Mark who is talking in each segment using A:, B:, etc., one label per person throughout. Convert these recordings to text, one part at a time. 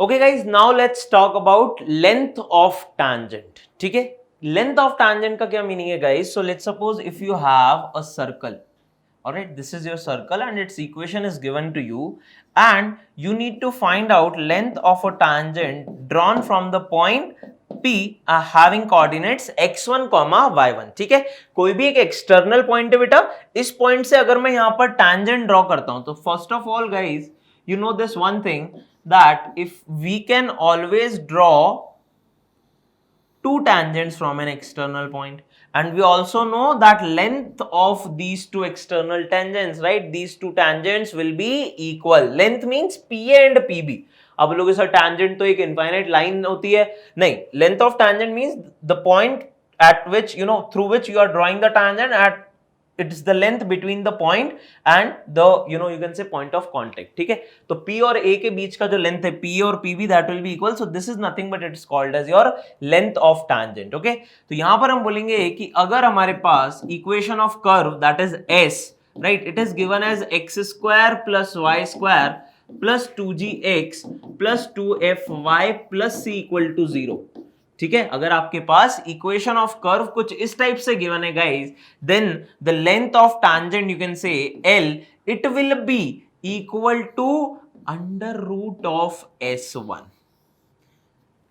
A: Okay guys, now let's talk about length of tangent. ठीक है, length of tangent का क्या मीनिंग है guys? So let's suppose if you have a circle. Alright, this is your circle and its equation is given to you and you need to find out length of a tangent drawn from the point P having coordinates x1, y1. ठीक है, कोई भी एक external point है बेटा, इस point से अगर मैं यहां पर टैंजेंट ड्रॉ करता हूं तो first of all guys you know this one thing that if we can always draw two tangents from an external point and we also know that length of these two external tangents, right, these two tangents will be equal. Length means PA and PB. अब लोग sir tangent तो एक infinite line होती है, नहीं, length of tangent means the point at which through which you are drawing the tangent at it is the length between the point and the you can say point of contact. ठीक है, तो P और A के बीच का जो length है P और PB that will be equal, so this is nothing but it is called as your length of tangent. okay, तो यहां पर हम बोलेंगे कि अगर हमारे पास equation of curve that is S, right, it is given as x square plus y square plus 2gx plus 2fy plus c equal to 0. ठीक है, अगर आपके पास इक्वेशन ऑफ कर्व कुछ इस टाइप से गिवन है guys, then the length of tangent you can say L, it will be equal to under root of S1.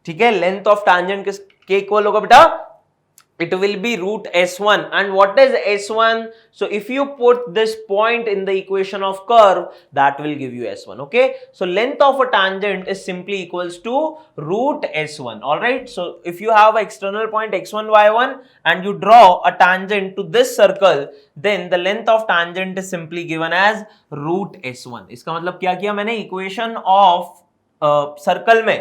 A: ठीक है, लेंथ ऑफ टैंजेंट किसके इक्वल होगा बेटा? It will be root S1. And what is S1? So if you put this point in the equation of curve, that will give you S1. okay, so length of a tangent is simply equals to root S1. all right, so if you have an external point x1, y1 and you draw a tangent to this circle, then the length of tangent is simply given as root S1. इसका मतलब क्या किया मैंने? Equation of circle में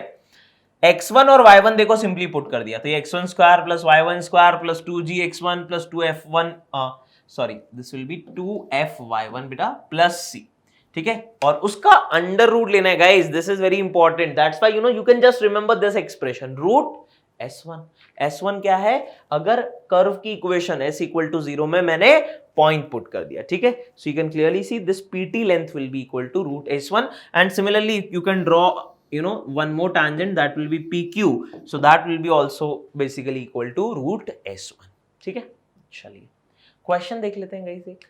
A: x1 और y1 देखो simply put कर दिया, तो ये x1 square plus y1 square plus 2gx1 plus 2f1 sorry this will be 2fy1 बेटा प्लस c. ठीक है, और उसका अंडर रूट लेना है guys, this is very important, that's why you can just remember this expression root S1. S1 क्या है? अगर कर्व की इक्वेशन s इक्वल टू 0 में मैंने पॉइंट पुट कर दिया. ठीक है, so you can clearly see this pt length will be equal to root S1 and similarly you can draw one more tangent that will be PQ, so that will be also basically equal to root S1. ठीक है, चलिए question देख लेते हैं guys एक.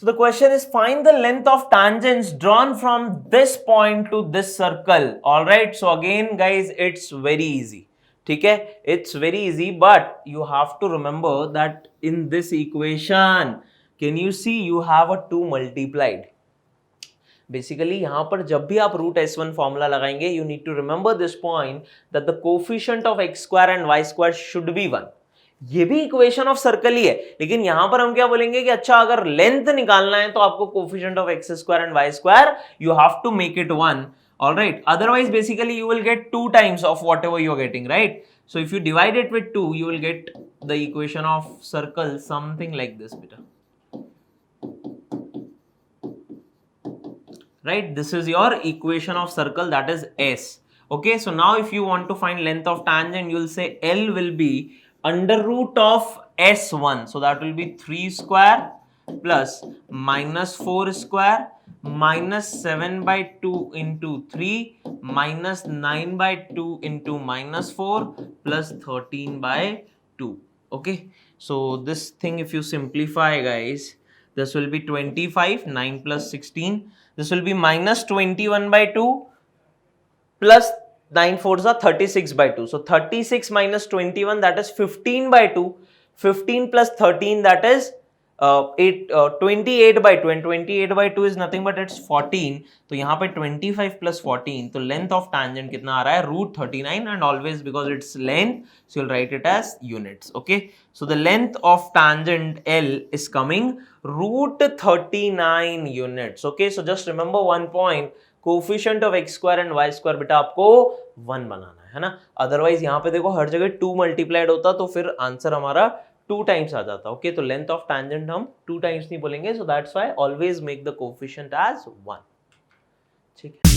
A: So the question is find the length of tangents drawn from this point to this circle. all right, so again guys it's very easy. ठीक है, it's very easy, but you have to remember that in this equation can you see you have a 2 multiplied. Basically यहां पर जब भी आप root S1 formula लगाएंगे you need to remember this point that the coefficient of x square and y square should be 1. ये भी equation of circle ही है, लेकिन यहां पर हम क्या बोलेंगे कि अच्छा अगर लेंथ निकालना है तो आपको coefficient of x square and y square you have to make it 1. Alright, otherwise basically you will get 2 times of whatever you are getting, right? So if you divide it with 2 you will get the equation of circle something like this बेटा. right, this is your equation of circle that is S. okay, so now if you want to find length of tangent you will say L will be under root of S1, so that will be 3 square plus minus 4 square minus 7 by 2 into 3 minus 9 by 2 into minus 4 plus 13 by 2. okay, so this thing if you simplify guys, this will be 25, 9 plus 16, this will be minus 21 by 2 plus 9 fours are 36 by 2. So 36 minus 21 that is 15 by 2. 15 plus 13 that is 28 by 2 and 28 by 2 is nothing but it's 14. तो यहाँ पे 25 plus 14 तो length of tangent कितना आ रहा है? root 39 and always because it's length so you'll write it as units. okay, so the length of tangent L is coming root 39 units. okay, so just remember one point, coefficient of x square and y square बेटा आपको 1 बनाना है ना, otherwise यहाँ पे देखो हर जगह 2 multiplied होता तो फिर आंसर हमारा 2 टाइम्स आ जाता. ओके, तो लेंथ ऑफ टैंजेंट हम 2 टाइम्स नहीं बोलेंगे, so that's why always make the coefficient as 1. ठीक है.